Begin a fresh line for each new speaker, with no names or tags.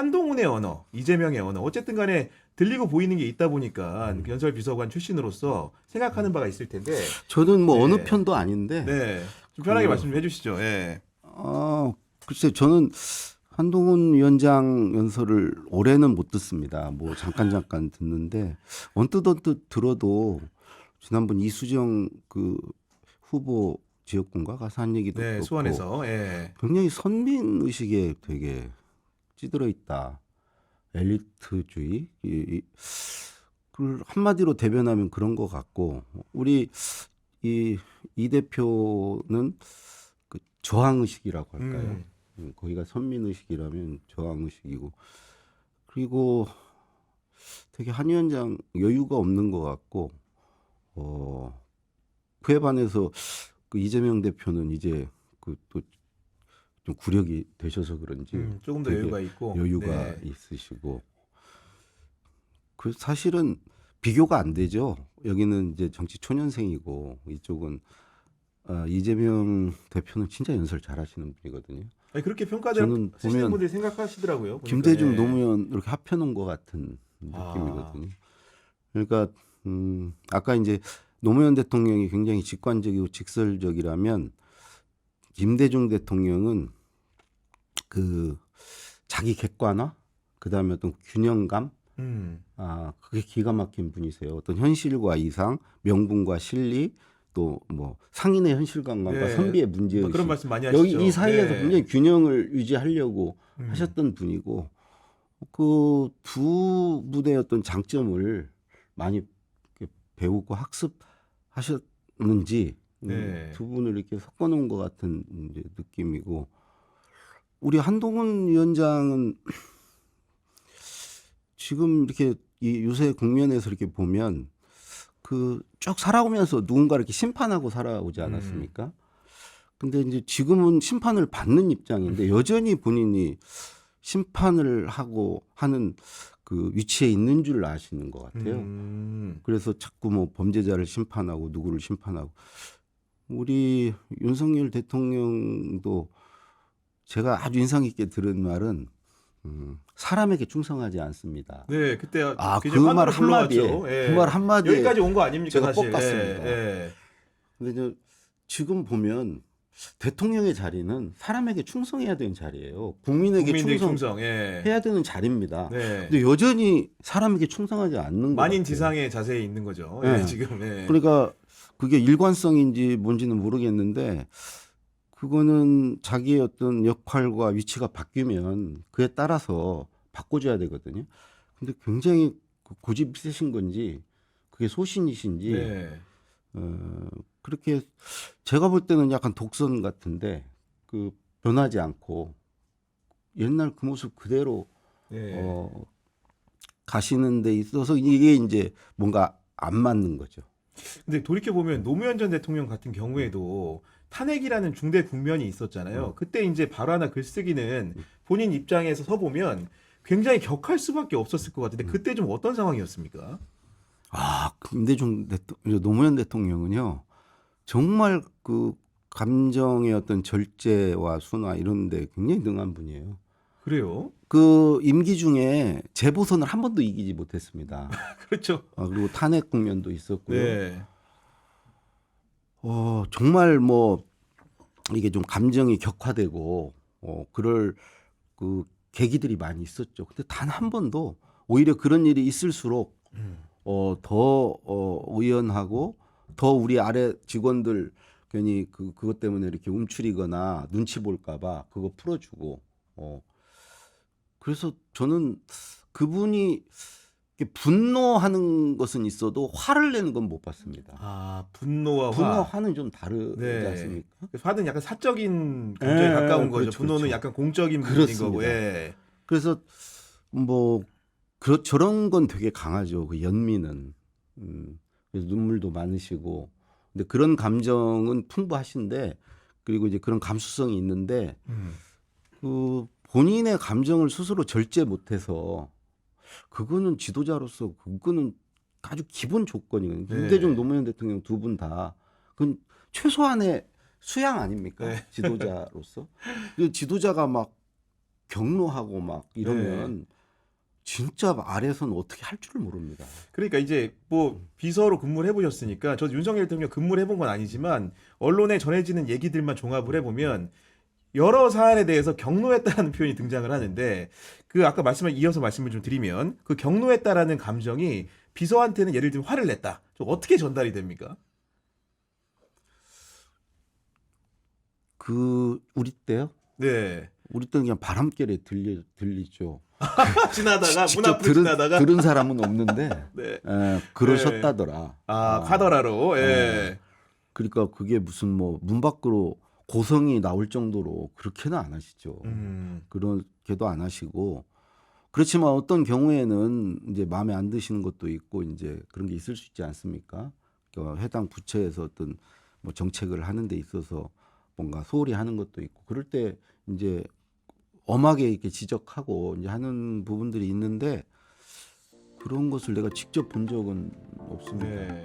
한동훈의 언어, 이재명의 언어, 어쨌든 간에 들리고 보이는 게 있다 보니까 연설 비서관 출신으로서 생각하는 바가 있을 텐데.
저는 뭐
네.
어느 편도 아닌데.
네. 좀 편하게 말씀해 주시죠. 예.
글쎄 저는 한동훈 위원장 연설을 올해는 못 듣습니다. 뭐 잠깐 듣는데 언뜻 들어도 지난번 이수정 그 후보 지역군가 가서 한 얘기도
네,
그렇고
수원에서. 예.
굉장히 선민 의식에 되게 찌들어 있다. 엘리트주의. 그걸 한마디로 대변하면 그런 것 같고 우리 이 대표는 그 저항 의식이라고 할까요? 거기가 선민 의식이라면 저항 의식이고 그리고 되게 한 위원장 여유가 없는 것 같고 그에 반해서 그 이재명 대표는 이제 그 또 좀 구력이 되셔서 그런지
조금 더
되게
여유가 있고.
여유가
네.
있으시고 그 사실은 비교가 안 되죠. 여기는 이제 정치 초년생이고 이쪽은 이재명 대표는 진짜 연설 잘하시는 분이거든요.
아니, 그렇게
저는
평가되는
보면
분들이 생각하시더라고요. 보니까.
김대중
예.
노무현 이렇게 합해놓은 것 같은 느낌이거든요. 그러니까 아까 이제 노무현 대통령이 굉장히 직관적이고 직설적이라면 김대중 대통령은 그 자기 객관화, 그 다음에 어떤 균형감, 그게 기가 막힌 분이세요. 어떤 현실과 이상, 명분과 실리, 또 뭐 상인의 현실감과
네.
선비의 문제의식.
뭐 그런 말씀 많이 하시죠.
여기 이 사이에서
네.
굉장히 균형을 유지하려고 하셨던 분이고 그 두 분의 어떤 장점을 많이 배우고 학습하셨는지
네.
두 분을 이렇게 섞어놓은 것 같은 이제 느낌이고 우리 한동훈 위원장은 지금 이렇게 이 요새 국면에서 이렇게 보면 그 쭉 살아오면서 누군가 이렇게 심판하고 살아오지 않았습니까? 근데 이제 지금은 심판을 받는 입장인데 여전히 본인이 심판을 하고 하는 그 위치에 있는 줄 아시는 것 같아요. 그래서 자꾸 뭐 범죄자를 심판하고 누구를 심판하고 우리 윤석열 대통령도 제가 아주 인상 깊게 들은 말은 사람에게 충성하지 않습니다.
네, 그때
그 말 한마디에
예.
그 말 한마디에
여기까지 온 거 아닙니까,
제가
사실.
뻑갔습니다.
예.
근데 저 지금 보면 대통령의 자리는 사람에게 충성해야 되는 자리예요. 국민에게 충성해야
예.
되는 자리입니다.
네.
근데 여전히 사람에게 충성하지 않는 것
만인
같아요.
지상의 자세에 있는 거죠.
네.
예, 지금. 예.
그러니까 그게 일관성인지 뭔지는 모르겠는데 그거는 자기의 어떤 역할과 위치가 바뀌면 그에 따라서 바꿔줘야 되거든요. 근데 굉장히 고집이 세신 건지 그게 소신이신지
네.
그렇게 제가 볼 때는 약간 독선 같은데 그 변하지 않고 옛날 그 모습 그대로
네.
가시는 데 있어서 이게 이제 뭔가 안 맞는 거죠.
근데 돌이켜 보면 노무현 전 대통령 같은 경우에도 탄핵이라는 중대 국면이 있었잖아요. 그때 이제 발화나 글쓰기는 본인 입장에서 서 보면 굉장히 격할 수밖에 없었을 것 같은데 그때 좀 어떤 상황이었습니까?
김대중 노무현 대통령은요 정말 그 감정의 어떤 절제와 순화 이런 데 굉장히 능한 분이에요.
그래요?
그 임기 중에 재보선을 한 번도 이기지 못했습니다.
그렇죠.
그리고 탄핵 국면도 있었고요.
네.
정말 뭐 이게 좀 감정이 격화되고 그럴 그 계기들이 많이 있었죠. 근데 단 한 번도 오히려 그런 일이 있을수록 더 의연하고 더 우리 아래 직원들 괜히 그것 때문에 이렇게 움츠리거나 눈치 볼까봐 그거 풀어주고 그래서 저는 그분이 이렇게 분노하는 것은 있어도 화를 내는 건 못 봤습니다.
분노와
분노와
화.
화는 좀 다르지
네.
않습니까?
화는 약간 사적인 감정에 가까운 거죠.
그렇죠,
분노는
그렇죠.
약간 공적인 부분인
그렇습니다.
거고. 예.
그래서 뭐 저런 건 되게 강하죠. 그 연민은 그래서 눈물도 많으시고, 근데 그런 감정은 풍부하신데 그리고 이제 그런 감수성이 있는데 그 본인의 감정을 스스로 절제 못해서 그거는 지도자로서 그거는 아주 기본 조건이거든요.
네.
김대중 노무현 대통령 두 분 다 그건 최소한의 수양 아닙니까?
네.
지도자로서. 그 지도자가 막 경로하고 막 이러면 진짜 아래에서는 어떻게 할 줄을 모릅니다.
그러니까 이제 뭐 비서로 근무를 해보셨으니까 저도 윤석열 대통령 근무를 해본 건 아니지만 언론에 전해지는 얘기들만 종합을 해보면 여러 사안에 대해서 경로했다라는 표현이 등장을 하는데 그 아까 말씀을 이어서 말씀을 좀 드리면 그 경로했다라는 감정이 비서한테는 예를 들면 화를 냈다. 좀 어떻게 전달이 됩니까?
우리 때요?
네.
우리 때는 그냥 바람결에 들리죠.
지나다가 문
직접
앞을 지나다가
들은 사람은 없는데
네.
그러셨다더라.
카더라로. 예.
그러니까 그게 무슨 뭐 문 밖으로 고성이 나올 정도로 그렇게는 안 하시죠. 그렇게도 안 하시고 그렇지만 어떤 경우에는 이제 마음에 안 드시는 것도 있고 이제 그런 게 있을 수 있지 않습니까? 그러니까 해당 부처에서 어떤 뭐 정책을 하는 데 있어서 뭔가 소홀히 하는 것도 있고 그럴 때 이제 엄하게 이렇게 지적하고 이제 하는 부분들이 있는데 그런 것을 내가 직접 본 적은 없습니다.
네.